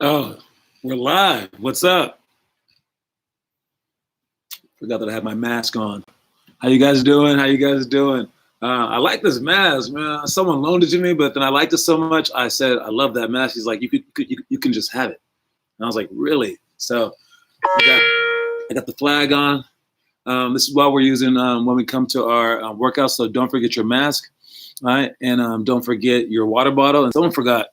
Oh, we're live. What's up? Forgot that I had my mask on. How you guys doing? How you guys doing? I like this mask, man. Someone loaned it to me, but then I liked it so much. I said, I love that mask. He's like, you can just have it. And I was like, really? So I got the flag on. This is what we're using when we come to our workouts. So don't forget your mask, all right? And don't forget your water bottle. And someone forgot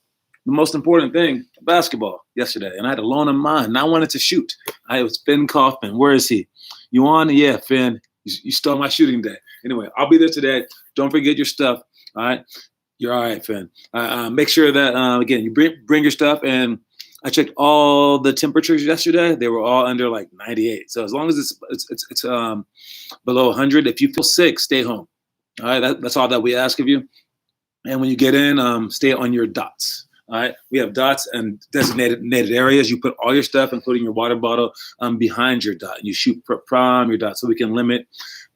the most important thing, basketball yesterday. And I had to loan him mine. And I wanted to shoot. I was Finn Kaufman. Where is he? You on? Yeah, Finn. You stole my shooting day. Anyway, I'll be there today. Don't forget your stuff. All right. You're all right, Finn. Make sure that, again, you bring your stuff. And I checked all the temperatures yesterday. They were all under like 98. So as long as it's below 100, if you feel sick, stay home. All right. That's all that we ask of you. And when you get in, stay on your dots. All right, we have dots and designated areas. You put all your stuff, including your water bottle, behind your dot. You shoot from your dot, so we can limit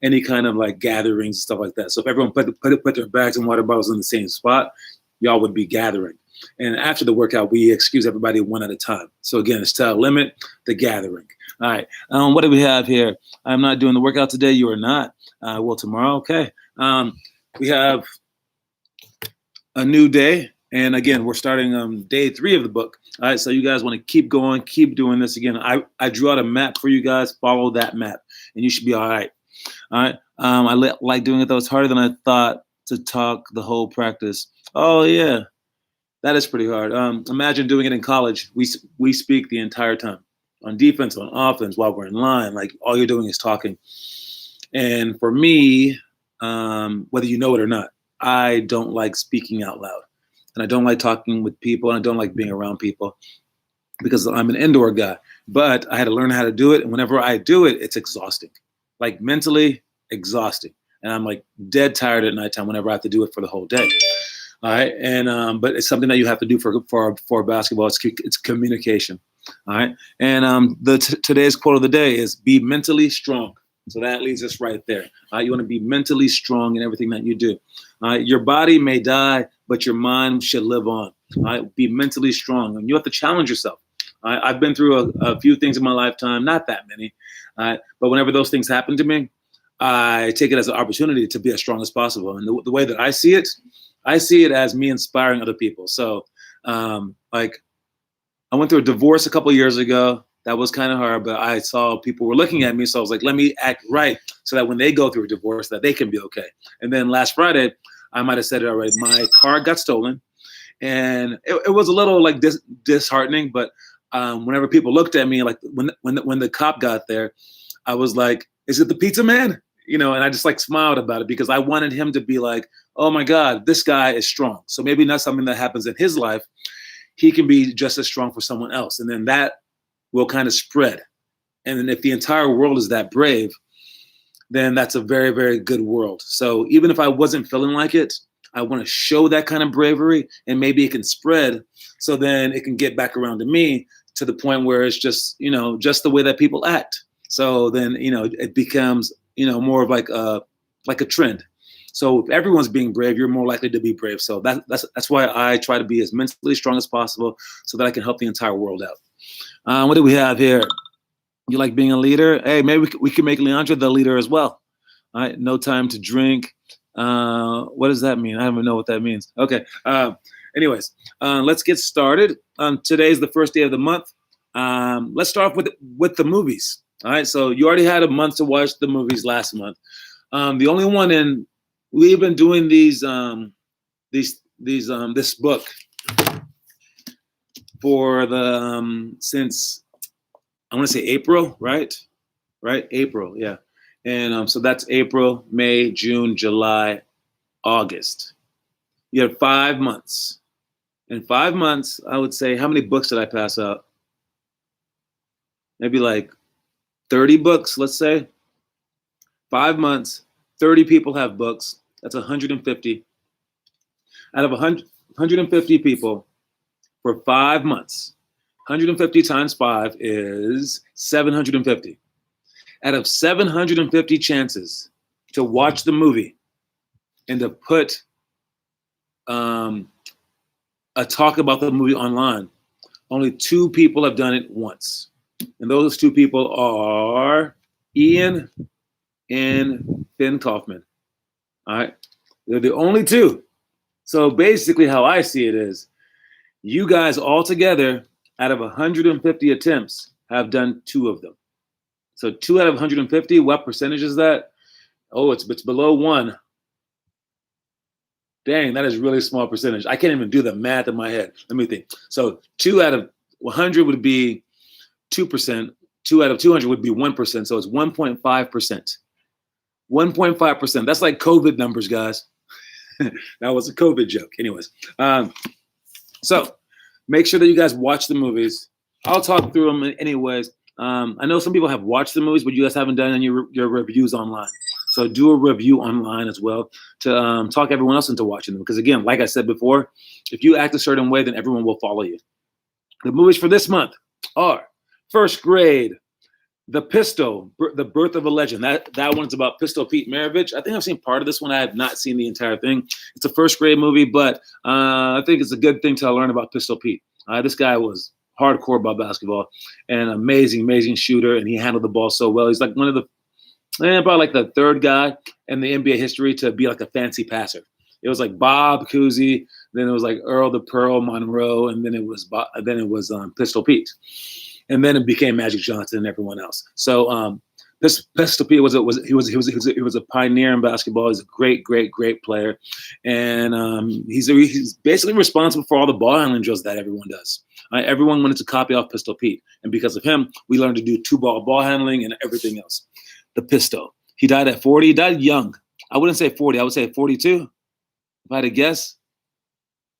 any kind of like gatherings and stuff like that. So if everyone put their bags and water bottles in the same spot, y'all would be gathering. And after the workout, we excuse everybody one at a time. So again, it's to limit the gathering. All right, what do we have here? I'm not doing the workout today. You are not. Well, tomorrow, okay. We have a new day. And again, we're starting day 3 of the book. All right, so you guys want to keep going, keep doing this. Again, I drew out a map for you guys. Follow that map, and you should be all right. All right. I like doing it, though. It's harder than I thought to talk the whole practice. Oh, yeah. That is pretty hard. Imagine doing it in college. We speak the entire time. On defense, on offense, while we're in line. Like, all you're doing is talking. And for me, whether you know it or not, I don't like speaking out loud. And I don't like talking with people, and I don't like being around people because I'm an indoor guy. But I had to learn how to do it, and whenever I do it, it's exhausting, like mentally exhausting. And I'm like dead tired at nighttime whenever I have to do it for the whole day. All right, and but it's something that you have to do for basketball. It's communication. All right, and today's quote of the day is "Be mentally strong." So that leads us right there. You want to be mentally strong in everything that you do. Your body may die, but your mind should live on. Be mentally strong, and you have to challenge yourself. I've been through a few things in my lifetime, not that many, but whenever those things happen to me, I take it as an opportunity to be as strong as possible. And the way that I see it as me inspiring other people. So, like, I went through a divorce a couple of years ago. That was kind of hard, but I saw people were looking at me, so I was like, let me act right so that when they go through a divorce, that they can be okay. And then last Friday, I might have said it already, my car got stolen, and it was a little like disheartening, but whenever people looked at me, like when the cop got there, I was like, is it the pizza man? You know, and I just like smiled about it because I wanted him to be like, oh my God, this guy is strong. So maybe not something that happens in his life, he can be just as strong for someone else. And then that will kind of spread. And then if the entire world is that brave, then that's a very, very good world. So even if I wasn't feeling like it, I want to show that kind of bravery, and maybe it can spread so then it can get back around to me to the point where it's just, just the way that people act. So then, it becomes, more of like a trend. So if everyone's being brave, you're more likely to be brave. So that's why I try to be as mentally strong as possible so that I can help the entire world out. What do we have here? You like being a leader? Hey, maybe we can make Leandra the leader as well. All right, no time to drink. What does that mean? I don't even know what that means. Okay. Anyways, let's get started. Today's the first day of the month. Let's start off with the movies. All right. So you already had a month to watch the movies last month. The only one we've been doing this book for since I want to say April, right? April, yeah. And so that's April, May, June, July, August. You have 5 months. In 5 months, I would say, how many books did I pass out? Maybe like 30 books, let's say. 5 months, 30 people have books. That's 150. Out of 150 people for 5 months, 150 times 5 is 750. Out of 750 chances to watch the movie and to put a talk about the movie online, Only 2 people have done it once. And those 2 people are Ian and Finn Kaufman. All right. They're the only 2. So basically, how I see it is you guys all together out of 150 attempts have done 2 of them. So 2 out of 150, what percentage is that? Oh, it's below 1. Dang, that is really a small percentage. I can't even do the math in my head. Let me think. So 2 out of 100 would be 2%. 2 out of 200 would be 1%. So it's 1.5%. 1.5%. That's like COVID numbers, guys. That was a COVID joke. Anyways, so make sure that you guys watch the movies. I'll talk through them anyways. I know some people have watched the movies, but you guys haven't done any your reviews online. So do a review online as well to talk everyone else into watching them. Because again, like I said before, if you act a certain way, then everyone will follow you. The movies for this month are First Grade, The Pistol, The Birth of a Legend. That one's about Pistol Pete Maravich. I think I've seen part of this one. I have not seen the entire thing. It's a first grade movie, but I think it's a good thing to learn about Pistol Pete. This guy was hardcore about basketball and amazing shooter, and he handled the ball so well. He's like one of the probably like the 3rd guy in the NBA history to be like a fancy passer. It was like Bob Cousy, then it was like Earl the Pearl Monroe, and then it was Pistol Pete, and then it became Magic Johnson and everyone else. So this Pistol Pete was a pioneer in basketball. He's a great player, and he's basically responsible for all the ball handling drills that everyone does. Everyone wanted to copy off Pistol Pete, and because of him, we learned to do 2-ball handling and everything else. The Pistol. He died at 40. He died young. I wouldn't say 40. I would say 42. If I had to guess,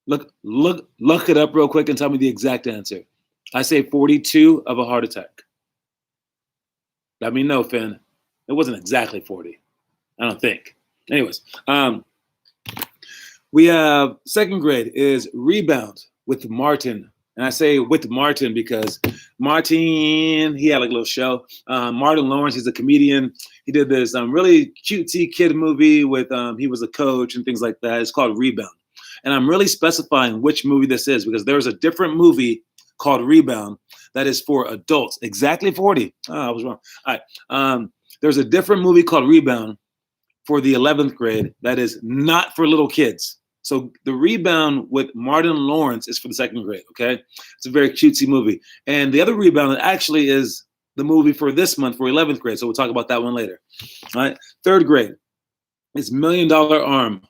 look it up real quick and tell me the exact answer. I say 42 of a heart attack. Let me know, Finn. It wasn't exactly 40. I don't think. Anyways, we have second grade is Rebound with Martin. And I say with Martin because Martin, he had like a little show. Martin Lawrence, he's a comedian. He did this really cutesy kid movie with, he was a coach and things like that. It's called Rebound. And I'm really specifying which movie this is because there's a different movie called Rebound that is for adults. Exactly 40. Oh, I was wrong. All right. There's a different movie called Rebound for the 11th grade that is not for little kids. So the Rebound with Martin Lawrence is for the second grade, okay? It's a very cutesy movie. And the other Rebound actually is the movie for this month for 11th grade, so we'll talk about that one later. All right, third grade is $1 Million Arm.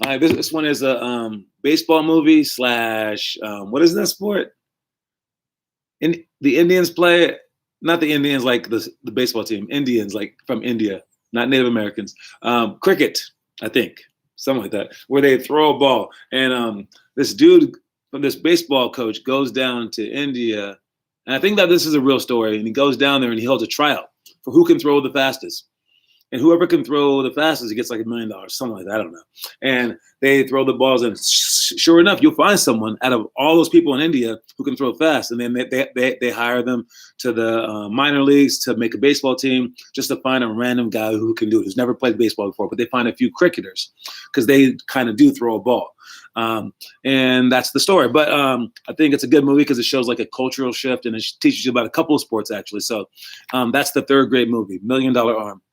All right, this one is a baseball movie slash, what is that sport? The Indians play, not the Indians like the baseball team, Indians like from India, not Native Americans. Cricket, I think. Something like that, where they throw a ball. And this dude from this baseball coach goes down to India. And I think that this is a real story. And he goes down there and he holds a tryout for who can throw the fastest. And whoever can throw the fastest, he gets like $1 million, something like that. I don't know. And they throw the balls, and sure enough, you'll find someone out of all those people in India who can throw fast. And then they hire them to the minor leagues to make a baseball team just to find a random guy who can do it, who's never played baseball before. But they find a few cricketers because they kind of do throw a ball. And that's the story. But I think it's a good movie because it shows like a cultural shift and it teaches you about a couple of sports, actually. So that's the third grade movie, $1 Million Arm.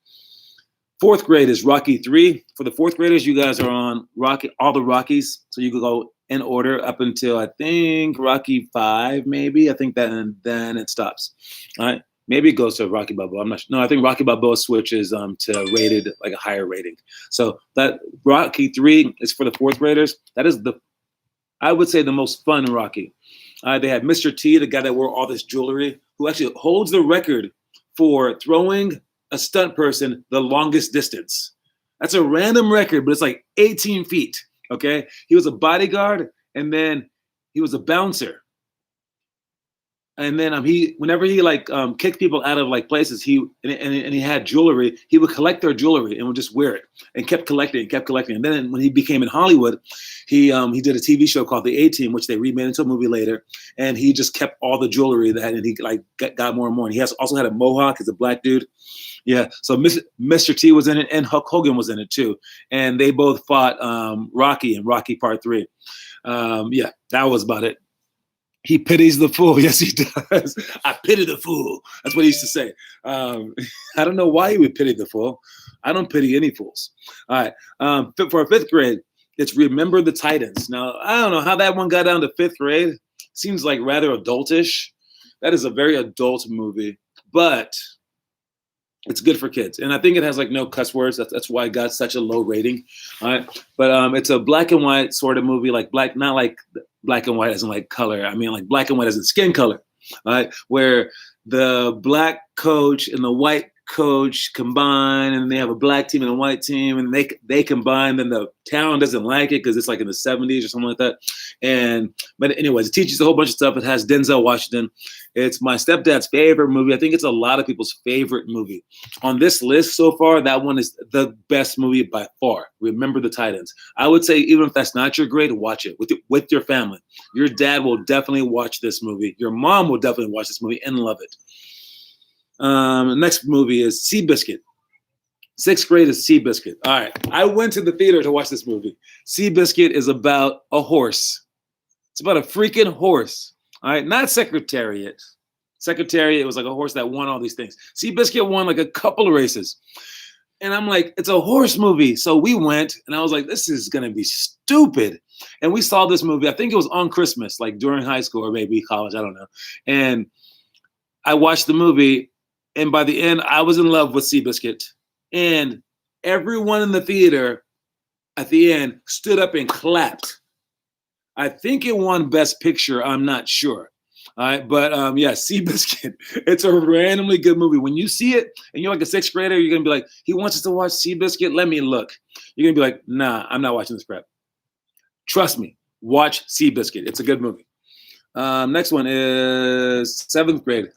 Fourth grade is Rocky 3. For the fourth graders, you guys are on all the Rockies. So you can go in order up until, I think, Rocky 5, maybe. I think that, and then it stops. All right. Maybe it goes to Rocky Balboa. I'm not sure. No, I think Rocky Balboa switches to rated, like a higher rating. So that Rocky 3 is for the fourth graders. That is I would say, the most fun Rocky. They had Mr. T, the guy that wore all this jewelry, who actually holds the record for throwing a stunt person the longest distance. That's a random record, but it's like 18 feet, okay? He was a bodyguard, and then he was a bouncer. And then whenever he kicked people out of like places, he had jewelry, he would collect their jewelry and would just wear it and kept collecting. And then when he became in Hollywood, he did a TV show called The A-Team, which they remade into a movie later. And he just kept all the jewelry and he got more and more. And he also had a mohawk. He's a black dude. Yeah. So Mr. T was in it, and Hulk Hogan was in it too. And they both fought Rocky in Rocky Part 3. Yeah, that was about it. He pities the fool. Yes, he does. I pity the fool. That's what he used to say. I don't know why he would pity the fool. I don't pity any fools. All right. For fifth grade, it's Remember the Titans. Now, I don't know how that one got down to fifth grade. Seems like rather adultish. That is a very adult movie, but it's good for kids. And I think it has like no cuss words. That's why it got such a low rating. All right. But it's a black and white sort of movie, like black, not like black and white as in like color. I mean like black and white as in skin color. All right. Where the black coach and the white coach combine, and they have a black team and a white team, and they combine. Then the town doesn't like it because it's like in the 70s or something like that. But anyways, it teaches a whole bunch of stuff. It has Denzel Washington. It's my stepdad's favorite movie. I think it's a lot of people's favorite movie. On this list so far, that one is the best movie by far. Remember the Titans. I would say even if that's not your grade, watch it with your family. Your dad will definitely watch this movie. Your mom will definitely watch this movie and love it. Next movie is Seabiscuit. Sixth grade is Seabiscuit. All right. I went to the theater to watch this movie. Seabiscuit is about a horse. It's about a freaking horse. All right. Not Secretariat. Secretariat was like a horse that won all these things. Seabiscuit won like a couple of races. And I'm like, it's a horse movie. So we went, and I was like, this is going to be stupid. And we saw this movie. I think it was on Christmas, like during high school or maybe college. I don't know. And I watched the movie. And by the end, I was in love with Seabiscuit. And everyone in the theater at the end stood up and clapped. I think it won Best Picture. I'm not sure. All right. But yeah, Seabiscuit. It's a randomly good movie. When you see it and you're like a sixth grader, you're going to be like, he wants us to watch Seabiscuit. Let me look. You're going to be like, nah, I'm not watching this crap. Trust me. Watch Seabiscuit. It's a good movie. Next one is seventh grade.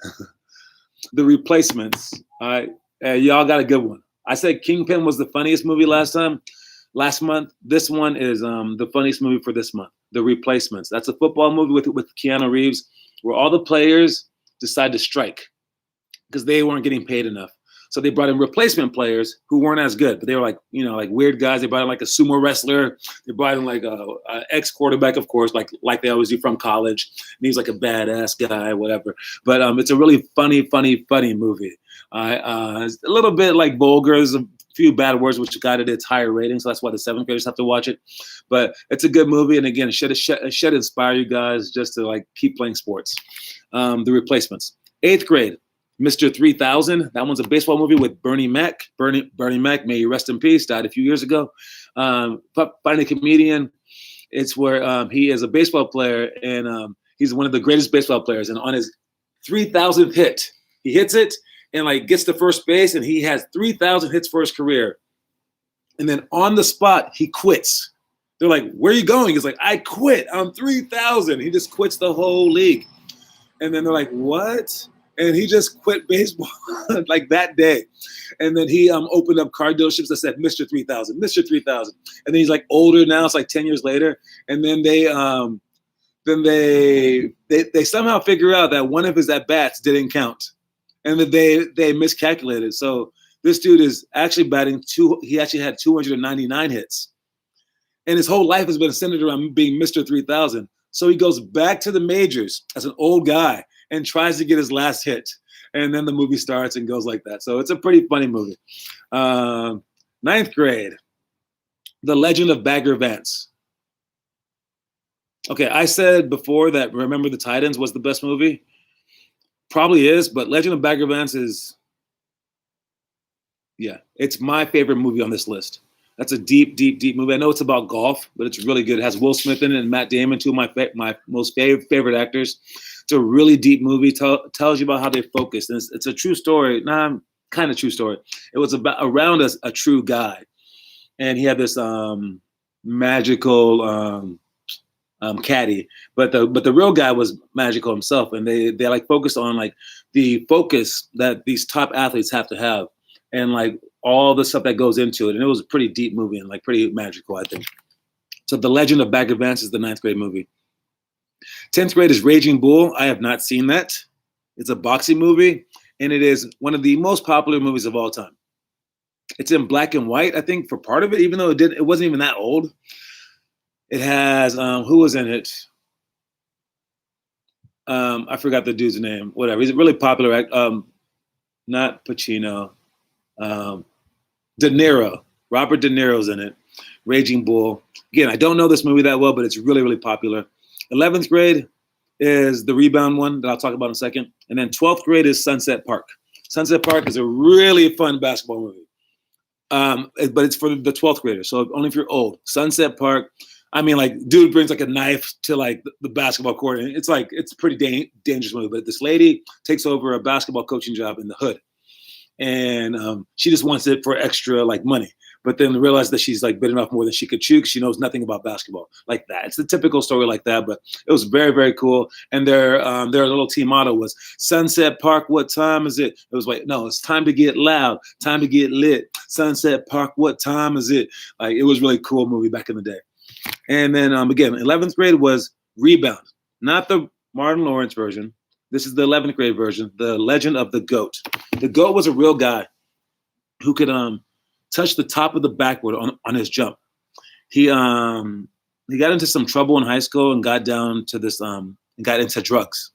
The Replacements. All right. Y'all got a good one. I said Kingpin was the funniest movie last month. This one is the funniest movie for this month. The Replacements. That's a football movie with Keanu Reeves where all the players decide to strike because they weren't getting paid enough. So they brought in replacement players who weren't as good, but they were like, like weird guys. They brought in like a sumo wrestler. They brought in like a ex-quarterback, of course, like they always do from college. And he's like a badass guy, whatever. But it's a really funny movie. It's a little bit like vulgar. There's a few bad words, which got it its higher rating. So that's why the seventh graders have to watch it. But it's a good movie. And again, it should inspire you guys just to like keep playing sports. The Replacements. Eighth grade. Mr. 3000. That one's a baseball movie with Bernie Mac. Bernie Mac, may you rest in peace, died a few years ago. Finding a Comedian. It's where he is a baseball player, and he's one of the greatest baseball players. And on his 3,000th hit, he hits it and like gets to first base, and he has 3,000 hits for his career. And then on the spot, he quits. They're like, where are you going? He's like, I quit. I'm 3,000. He just quits the whole league. And then they're like, what? And he just quit baseball like that day. And then he opened up car dealerships that said Mr. 3000, Mr. 3000. And then he's like older now. It's like 10 years later. And then they somehow figure out that one of his at-bats didn't count. And that they miscalculated. So this dude is actually batting he actually had 299 hits. And his whole life has been centered around being Mr. 3000. So he goes back to the majors as an old guy and tries to get his last hit. And then the movie starts and goes like that. So it's a pretty funny movie. Ninth grade, The Legend of Bagger Vance. Okay, I said before that Remember the Titans was the best movie. Probably is, but Legend of Bagger Vance is, it's my favorite movie on this list. That's a deep movie. I know it's about golf, but it's really good. It has Will Smith in it and Matt Damon, two of my most favorite actors. It's a really deep movie. Tells you about how they focused. And it's a true story. Kind of true story. It was around a true guy, and he had this magical caddy, but the real guy was magical himself. And they like focused on like the focus that these top athletes have to have, and like all the stuff that goes into it. And it was a pretty deep movie and like pretty magical, I think. So The Legend of Bagger Vance is the ninth grade movie. 10th grade is Raging Bull. I have not seen that. It's a boxing movie, and it is one of the most popular movies of all time. It's in black and white, I think, for part of it, even though it wasn't even that old. It has, who was in it? I forgot the dude's name. Whatever. He's a really popular. Not Pacino. De Niro. Robert De Niro's in it. Raging Bull. Again, I don't know this movie that well, but it's really, really popular. 11th grade is the Rebound one that I'll talk about in a second. And then 12th grade is Sunset Park. Sunset Park is a really fun basketball movie. But it's for the 12th graders, so only if you're old. Sunset Park. I mean, like, dude brings like a knife to like the basketball court, and it's like it's a pretty dangerous movie. But this lady takes over a basketball coaching job in the hood, and she just wants it for extra like money. But then realized that she's like bitten off more than she could chew because she knows nothing about basketball like that. It's a typical story like that, but it was very, very cool. And their little team motto was Sunset Park, what time is it? It was like, no, it's time to get loud, time to get lit. Sunset Park, what time is it? Like, it was really cool movie back in the day. And then again, 11th grade was Rebound, not the Martin Lawrence version. This is the 11th grade version, The Legend of the GOAT. The GOAT was a real guy who could touch the top of the backboard on his jump. He got into some trouble in high school and got down to this and got into drugs.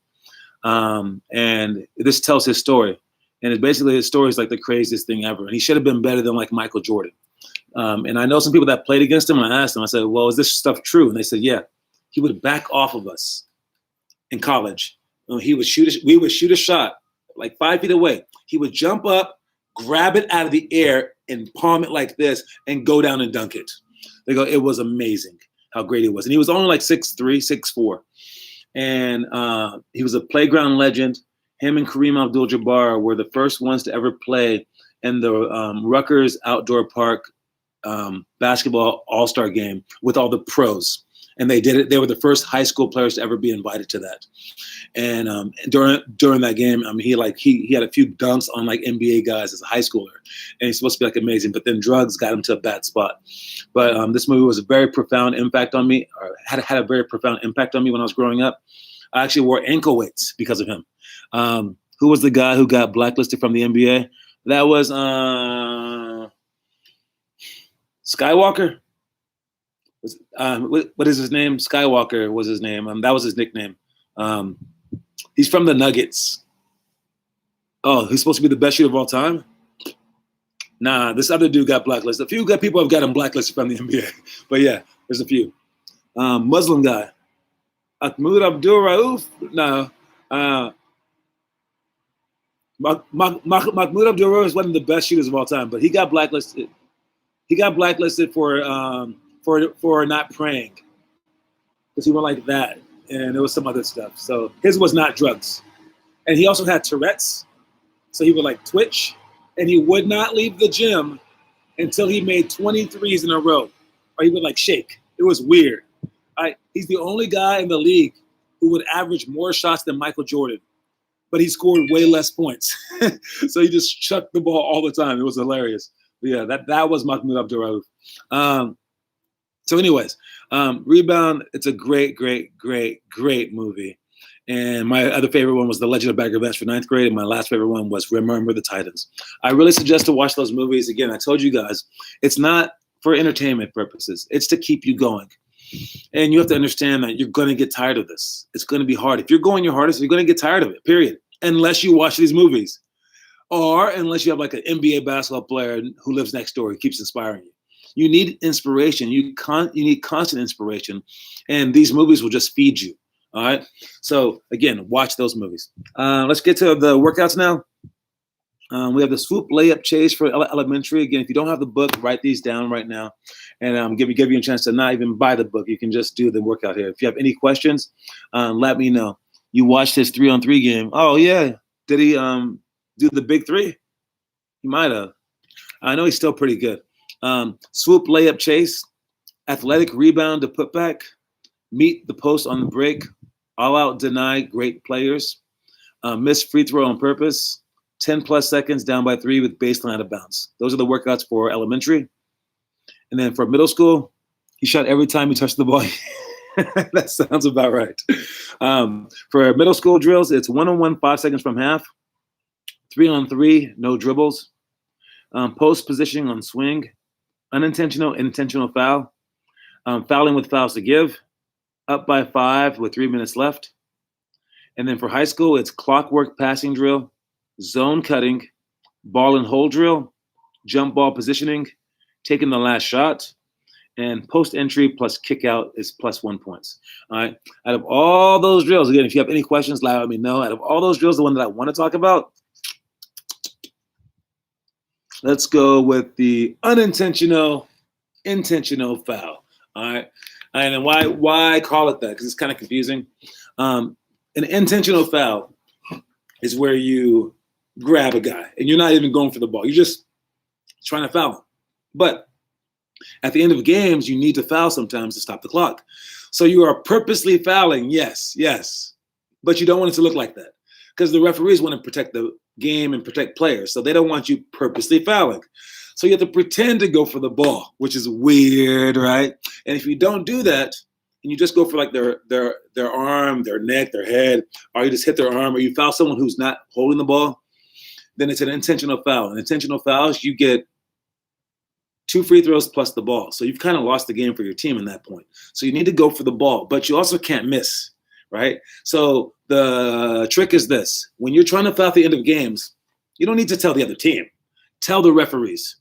And this tells his story. And it basically, his story is like the craziest thing ever. And he should have been better than like Michael Jordan. And I know some people that played against him, and I asked them, I said, well, is this stuff true? And they said, yeah. He would back off of us in college. We would shoot a shot like 5 feet away. He would jump up, grab it out of the air, and palm it like this and go down and dunk it. They go, it was amazing how great he was. And he was only like 6'3", 6'4". And he was a playground legend. Him and Kareem Abdul-Jabbar were the first ones to ever play in the Rutgers Outdoor Park basketball all-star game with all the pros. And they did it. They were the first high school players to ever be invited to that. And during that game, I mean, he had a few dunks on like NBA guys as a high schooler, and he's supposed to be like amazing. But then drugs got him to a bad spot. But this movie was a very profound impact on me, or had a very profound impact on me when I was growing up. I actually wore ankle weights because of him. Who was the guy who got blacklisted from the NBA? That was Skywalker. What is his name? Skywalker was his name. That was his nickname. He's from the Nuggets. Oh, he's supposed to be the best shooter of all time? Nah, this other dude got blacklisted. A few good people have gotten blacklisted from the NBA. But yeah, there's a few. Muslim guy. Mahmoud Abdul-Rauf? No. Mahmoud Abdul-Rauf is one of the best shooters of all time, but he got blacklisted. He got blacklisted for not praying, because he went like that, and there was some other stuff. So his was not drugs, and he also had Tourette's, so he would like twitch, and he would not leave the gym until he made 23s in a row, or he would like shake. It was weird. He's the only guy in the league who would average more shots than Michael Jordan, but he scored way less points. So he just chucked the ball all the time. It was hilarious. But yeah, that was Mahmoud Abdul-Rauf. So anyways, Rebound, it's a great, great, great, great movie. And my other favorite one was The Legend of Bagger Vance for 9th grade. And my last favorite one was Remember the Titans. I really suggest to watch those movies. Again, I told you guys, it's not for entertainment purposes. It's to keep you going. And you have to understand that you're going to get tired of this. It's going to be hard. If you're going your hardest, you're going to get tired of it, period. Unless you watch these movies. Or unless you have like an NBA basketball player who lives next door and keeps inspiring you. You need inspiration. You need constant inspiration. And these movies will just feed you. All right. So again, watch those movies. Let's get to the workouts now. We have the swoop layup chase for elementary. Again, if you don't have the book, write these down right now, and give you a chance to not even buy the book. You can just do the workout here. If you have any questions, let me know. You watched his 3-on-3 game. Oh yeah, did he do the big three? He might have. I know he's still pretty good. Swoop layup chase, athletic rebound to put back, meet the post on the break, all out deny great players, miss free throw on purpose, 10 plus seconds down by 3 with baseline out of bounds. Those are the workouts for elementary. And then for middle school, he shot every time he touched the ball. That sounds about right. For middle school drills, it's 1-on-1, 5 seconds from half, 3-on-3, no dribbles, post positioning on swing, unintentional, intentional foul, fouling with fouls to give, up by 5 with 3 minutes left. And then for high school, it's clockwork passing drill, zone cutting, ball and hold drill, jump ball positioning, taking the last shot, and post entry plus kick out is +1 points. All right. Out of all those drills, again, if you have any questions, let me know. Out of all those drills, the one that I want to talk about, let's go with the intentional foul. All right. And then why call it that? Because it's kind of confusing. An intentional foul is where you grab a guy and you're not even going for the ball. You're just trying to foul him. But at the end of games, you need to foul sometimes to stop the clock. So you are purposely fouling, yes, but you don't want it to look like that because the referees want to protect the game and protect players. So they don't want you purposely fouling. So you have to pretend to go for the ball, which is weird, right? And if you don't do that, and you just go for like their arm, their neck, their head, or you just hit their arm, or you foul someone who's not holding the ball, then it's an intentional foul. And intentional fouls, you get 2 free throws plus the ball. So you've kind of lost the game for your team in that point. So you need to go for the ball, but you also can't miss, right? So the trick is this. When you're trying to foul at the end of games, you don't need to tell the other team. Tell the referees.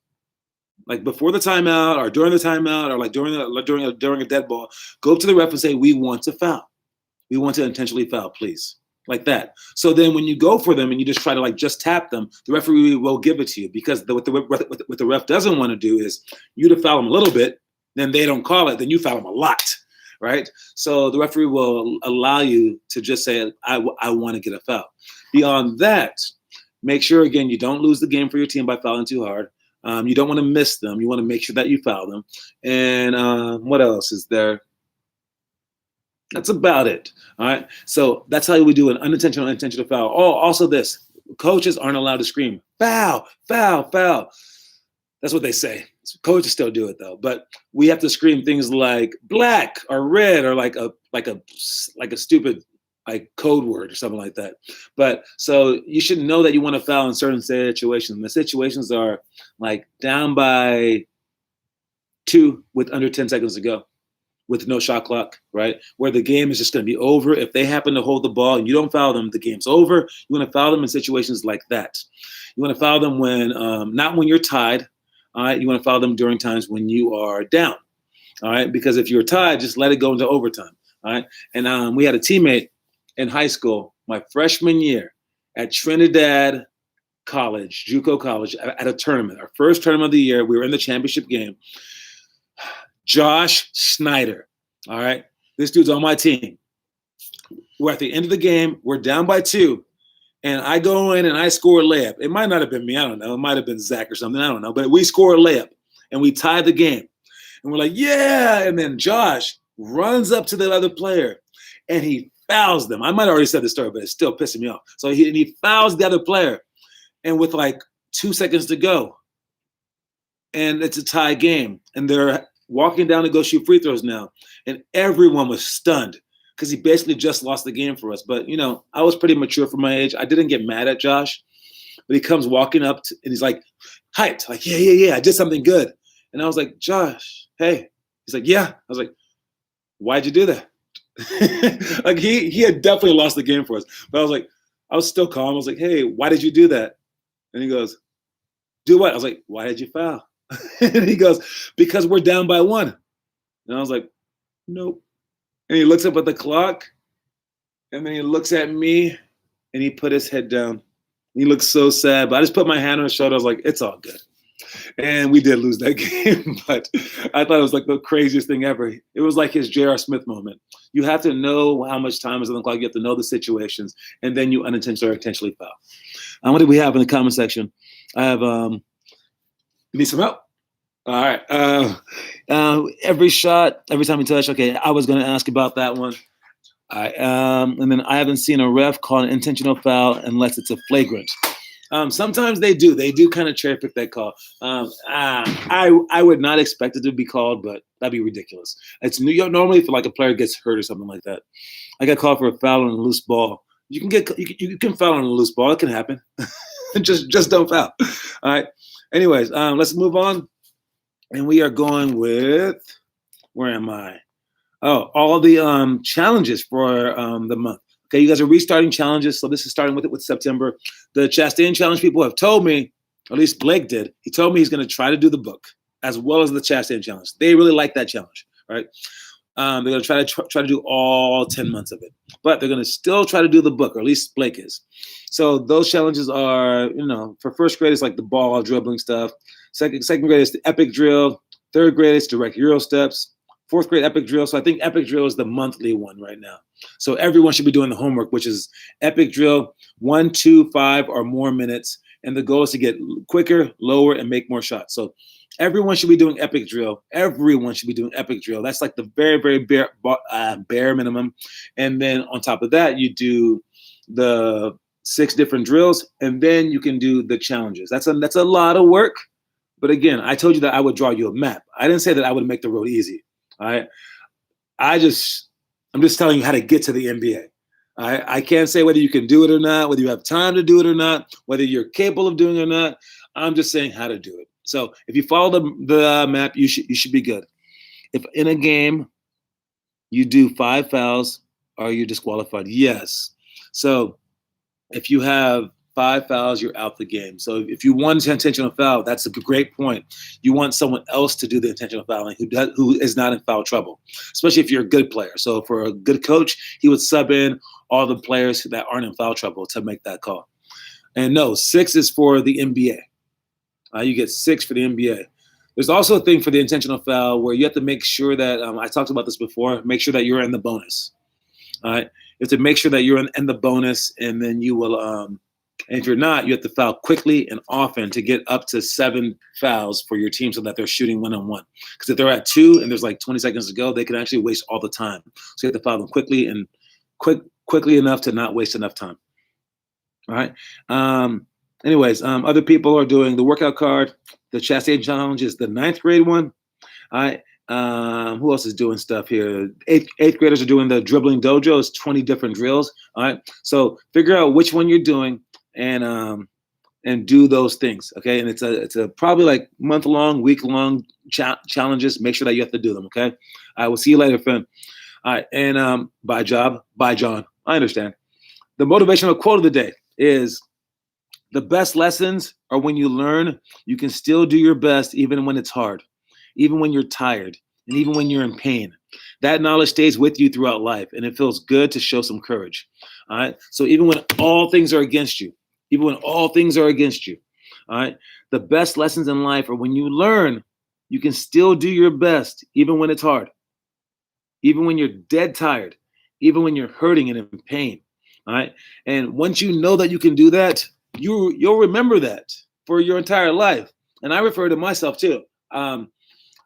Like before the timeout or during the timeout or like during a dead ball, go up to the ref and say, we want to foul. We want to intentionally foul, please. Like that. So then when you go for them and you just try to like just tap them, the referee will give it to you because what the ref doesn't want to do is you to foul them a little bit, then they don't call it, then you foul them a lot, right? So the referee will allow you to just say, I want to get a foul. Beyond that, make sure, again, you don't lose the game for your team by fouling too hard. You don't want to miss them. You want to make sure that you foul them. And what else is there? That's about it. All right. So that's how we do an unintentional, intentional foul. Oh, also this. Coaches aren't allowed to scream, foul, foul, foul. That's what they say. Coaches still do it though. But we have to scream things like black or red or like a stupid like code word or something like that. But so you should know that you want to foul in certain situations. The situations are like down by 2 with under 10 seconds to go, with no shot clock, right? Where the game is just going to be over. If they happen to hold the ball and you don't foul them, the game's over. You want to foul them in situations like that. You want to foul them when, not when you're tied, all right? You want to foul them during times when you are down, all right? Because if you're tied, just let it go into overtime, all right? And we had a teammate in high school, my freshman year at Trinidad College, JUCO College, at a tournament, our first tournament of the year. We were in the championship game. Josh Snyder, all right? This dude's on my team. We're at the end of the game. We're down by 2. And I go in and I score a layup. It might not have been me. I don't know. It might have been Zach or something. I don't know. But we score a layup. And we tie the game. And we're like, yeah. And then Josh runs up to the other player. And he fouls them. I might have already said the story, but it's still pissing me off. So he fouls the other player. And with like 2 seconds to go. And it's a tie game. And they're walking down to go shoot free throws now. And everyone was stunned because he basically just lost the game for us. But, you know, I was pretty mature for my age. I didn't get mad at Josh. But he comes walking up and he's like, hyped. Like, yeah, I did something good. And I was like, Josh, hey. He's like, yeah. I was like, why'd you do that? Like, he had definitely lost the game for us. But I was still calm. I was like, hey, why did you do that? And he goes, do what? I was like, why did you foul? And he goes, because we're down by 1. And I was like, nope. And he looks up at the clock, and then he looks at me, and he put his head down. He looked so sad, but I just put my hand on his shoulder. I was like, it's all good. And we did lose that game, but I thought it was like the craziest thing ever. It was like his J.R. Smith moment. You have to know how much time is on the clock. You have to know the situations, and then you unintentionally or intentionally foul. What do we have in the comment section? I have need some help? All right. Every shot, every time we touch. Okay, I was going to ask about that one. All right. And then I haven't seen a ref call an intentional foul unless it's a flagrant. Sometimes they do. They do kind of cherry pick that call. I would not expect it to be called, but that'd be ridiculous. It's New York normally if like a player gets hurt or something like that. I got called for a foul on a loose ball. You can foul on a loose ball. It can happen. just don't foul. All right. Anyways, let's move on. And we are going with, where am I? Oh, all the challenges for the month. Okay, you guys are restarting challenges, so this is starting with September. The Chastain Challenge people have told me, or at least Blake did, he told me he's going to try to do the book as well as the Chastain Challenge. They really like that challenge, right? They're going to try to do all 10 months of it, but they're going to still try to do the book, or at least Blake is. So those challenges are, for first grade, it's like the ball dribbling stuff. Second grade is the epic drill. Third grade is direct Euro steps. Fourth grade epic drill. So I think epic drill is the monthly one right now. So everyone should be doing the homework, which is epic drill, 1, 2, 5 or more minutes. And the goal is to get quicker, lower, and make more shots. So everyone should be doing epic drill. Everyone should be doing epic drill. That's like the very, very bare minimum. And then on top of that, you do the 6 different drills, and then you can do the challenges. That's a lot of work. But again, I told you that I would draw you a map. I didn't say that I would make the road easy. All right. I'm just telling you how to get to the NBA. I can't say whether you can do it or not, whether you have time to do it or not, whether you're capable of doing it or not. I'm just saying how to do it. So if you follow the map, you should be good. If in a game you do 5 fouls, are you disqualified? Yes. So if you have 5 fouls, you're out the game. So if you want an intentional foul, that's a great point. You want someone else to do the intentional fouling who is not in foul trouble, especially if you're a good player. So for a good coach, he would sub in all the players that aren't in foul trouble to make that call. And no, 6 is for the NBA. You get 6 for the NBA. There's also a thing for the intentional foul where you have to make sure that, I talked about this before, make sure that you're in the bonus. All right. You have to make sure that you're in the bonus, and then you will, and if you're not, you have to foul quickly and often to get up to 7 fouls for your team so that they're shooting 1-on-1. Because if they're at 2 and there's like 20 seconds to go, they can actually waste all the time. So you have to foul them quickly and quickly enough to not waste enough time. All right. Other people are doing the workout card. The Chastain Challenge is the 9th grade one. All right. Who else is doing stuff here? Eighth graders are doing the dribbling dojo. It's 20 different drills. All right. So figure out which one you're doing and do those things. Okay. And it's a probably like month-long, week-long challenges. Make sure that you have to do them. Okay. I will see you later, friend. All right. And bye, Job. Bye, John. I understand. The motivational quote of the day is, the best lessons are when you learn you can still do your best even when it's hard, even when you're tired, and even when you're in pain. That knowledge stays with you throughout life, and it feels good to show some courage. All right. So even when all things are against you, all right, the best lessons in life are when you learn you can still do your best even when it's hard, even when you're dead tired, even when you're hurting and in pain. All right. And once you know that you can do that, you'll remember that for your entire life. And I refer to myself too. I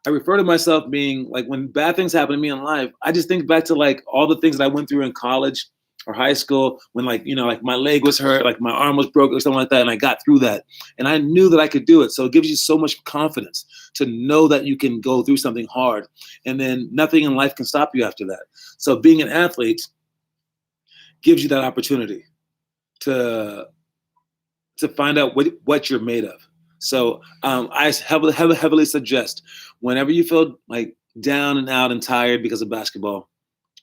refer to myself being like, when bad things happen to me in life, I just think back to like all the things that I went through in college or high school when like my leg was hurt, like my arm was broken or something like that. And I got through that and I knew that I could do it. So it gives you so much confidence to know that you can go through something hard and then nothing in life can stop you after that. So being an athlete gives you that opportunity to find out what you're made of. So I heavily suggest whenever you feel like down and out and tired because of basketball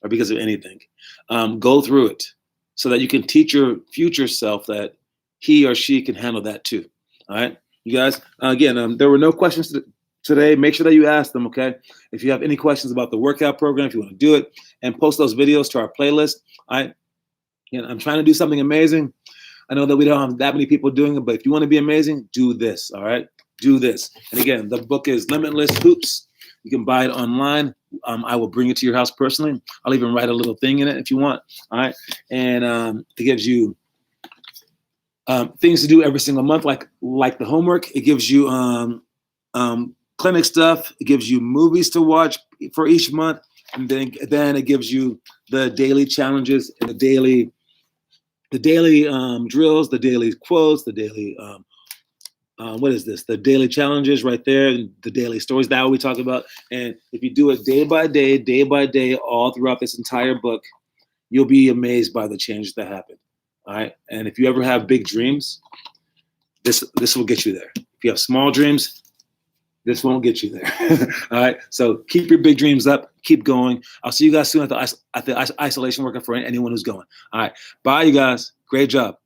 or because of anything, go through it so that you can teach your future self that he or she can handle that too. All right, you guys, again, there were no questions today. Make sure that you ask them, okay? If you have any questions about the workout program, if you want to do it, and post those videos to our playlist. All right, I'm trying to do something amazing. I know that we don't have that many people doing it, but if you want to be amazing, do this, all right? Do this. And again, the book is Limitless Hoops. You can buy it online. I will bring it to your house personally. I'll even write a little thing in it if you want, all right? And it gives you things to do every single month, like the homework. It gives you clinic stuff. It gives you movies to watch for each month. And then it gives you the daily challenges and the daily drills, the daily quotes, the daily the daily challenges right there, and the daily stories that we talk about. And if you do it day by day, all throughout this entire book, you'll be amazed by the changes that happen. All right. And if you ever have big dreams, this will get you there. If you have small dreams, This won't get you there. All right. So keep your big dreams up. Keep going. I'll see you guys soon at the isolation workout for anyone who's going. All right. Bye, you guys. Great job.